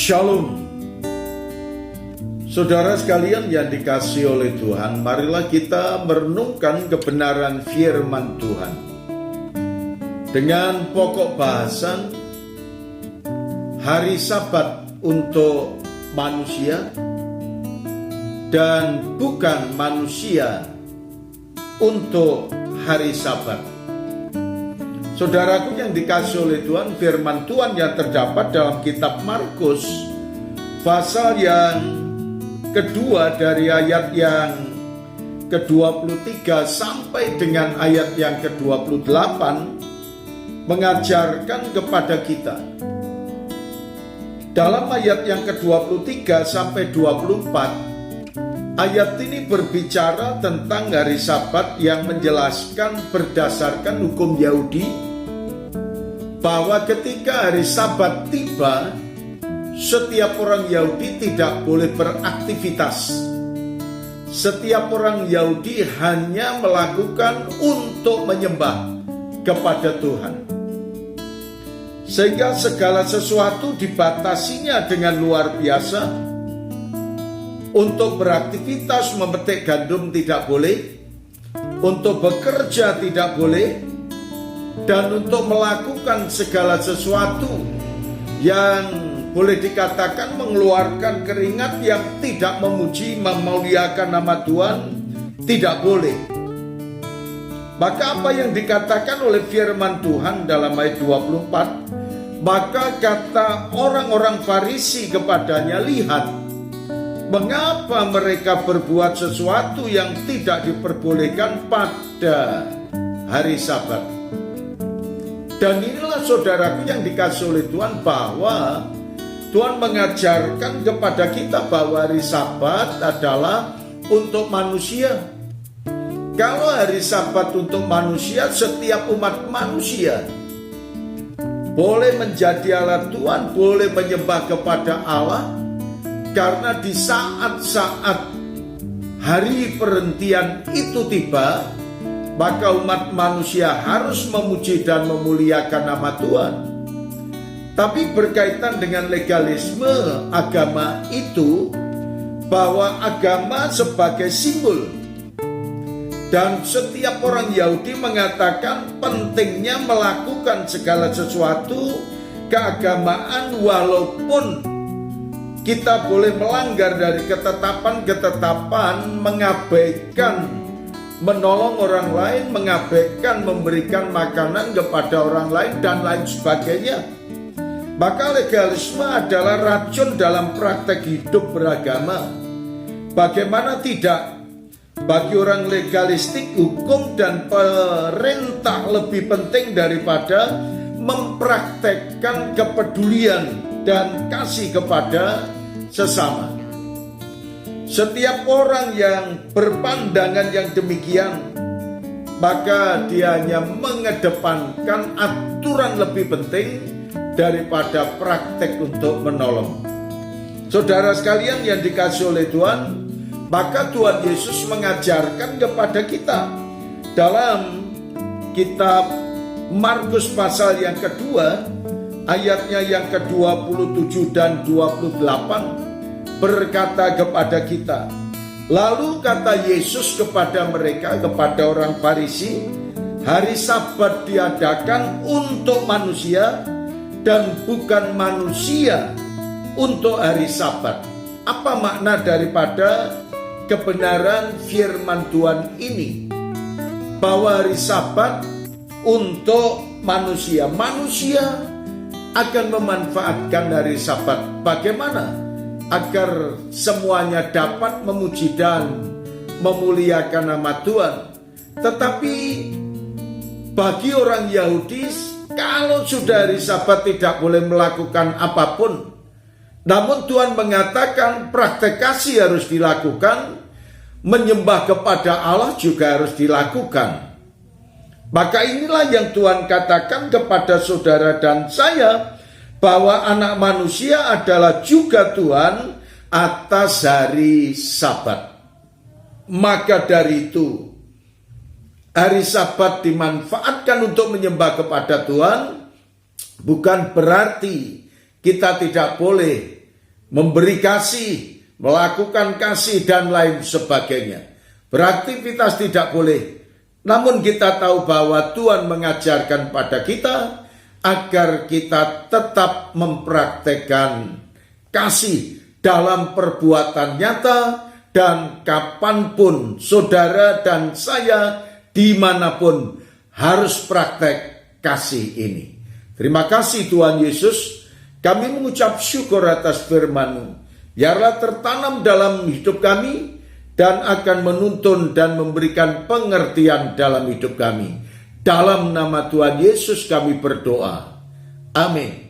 Shalom. Saudara sekalian yang dikasihi oleh Tuhan, marilah kita merenungkan kebenaran firman Tuhan dengan pokok bahasan hari Sabat untuk manusia dan bukan manusia untuk hari Sabat. Saudaraku yang dikasihi oleh Tuhan, firman Tuhan yang terdapat dalam kitab Markus pasal yang kedua dari ayat yang ke-23 sampai dengan ayat yang ke-28 mengajarkan kepada kita. Dalam ayat yang ke-23 sampai 24, ayat ini berbicara tentang hari Sabat yang menjelaskan berdasarkan hukum Yahudi bahwa ketika hari Sabat tiba, setiap orang Yahudi tidak boleh beraktivitas. Setiap orang Yahudi hanya melakukan untuk menyembah kepada Tuhan. Sehingga segala sesuatu dibatasinya dengan luar biasa. Untuk beraktivitas memetik gandum tidak boleh, untuk bekerja tidak boleh, dan untuk melakukan segala sesuatu yang boleh dikatakan mengeluarkan keringat yang tidak memuji, memuliakan nama Tuhan, tidak boleh. Maka apa yang dikatakan oleh firman Tuhan dalam ayat 24, maka kata orang-orang Farisi kepadanya, lihat, mengapa mereka berbuat sesuatu yang tidak diperbolehkan pada hari Sabat. Dan inilah saudaraku yang dikasihi oleh Tuhan, bahwa Tuhan mengajarkan kepada kita bahwa hari Sabat adalah untuk manusia. Kalau hari Sabat untuk manusia, setiap umat manusia boleh menjadi alat Tuhan, boleh menyembah kepada Allah. Karena di saat-saat hari perhentian itu tiba, maka umat manusia harus memuji dan memuliakan nama Tuhan. Tapi berkaitan dengan legalisme agama itu, bahwa agama sebagai simbol, dan setiap orang Yahudi mengatakan pentingnya melakukan segala sesuatu keagamaan walaupun kita boleh melanggar dari ketetapan-ketetapan, mengabaikan menolong orang lain, mengabaikan memberikan makanan kepada orang lain, dan lain sebagainya. Maka legalisme adalah racun dalam praktek hidup beragama. Bagaimana tidak? Bagi orang legalistik, hukum dan perintah lebih penting daripada mempraktekkan kepedulian dan kasih kepada sesama. Setiap orang yang berpandangan yang demikian, maka dia hanya mengedepankan aturan lebih penting daripada praktek untuk menolong. Saudara sekalian yang dikasihi oleh Tuhan, maka Tuhan Yesus mengajarkan kepada kita dalam kitab Markus pasal yang kedua, ayatnya yang ke-27 dan 28, berkata kepada kita, lalu kata Yesus kepada mereka, kepada orang Farisi, hari Sabat diadakan untuk manusia dan bukan manusia untuk hari Sabat. Apa makna daripada kebenaran firman Tuhan ini? Bahwa hari Sabat untuk manusia. Manusia akan memanfaatkan hari Sabat. Bagaimana? Agar semuanya dapat memuji dan memuliakan nama Tuhan. Tetapi bagi orang Yahudi, kalau sudah hari Sabat tidak boleh melakukan apapun. Namun Tuhan mengatakan praktek kasih harus dilakukan, menyembah kepada Allah juga harus dilakukan. Maka inilah yang Tuhan katakan kepada saudara dan saya, bahwa anak manusia adalah juga Tuhan atas hari Sabat. Maka dari itu, hari Sabat dimanfaatkan untuk menyembah kepada Tuhan, bukan berarti kita tidak boleh memberi kasih, melakukan kasih, dan lain sebagainya. Beraktivitas tidak boleh. Namun kita tahu bahwa Tuhan mengajarkan pada kita agar kita tetap mempraktekkan kasih dalam perbuatan nyata, dan kapanpun saudara dan saya dimanapun harus praktek kasih ini. Terima kasih Tuhan Yesus, kami mengucap syukur atas firman-Mu. Biarlah tertanam dalam hidup kami dan akan menuntun dan memberikan pengertian dalam hidup kami. Dalam nama Tuhan Yesus kami berdoa. Amin.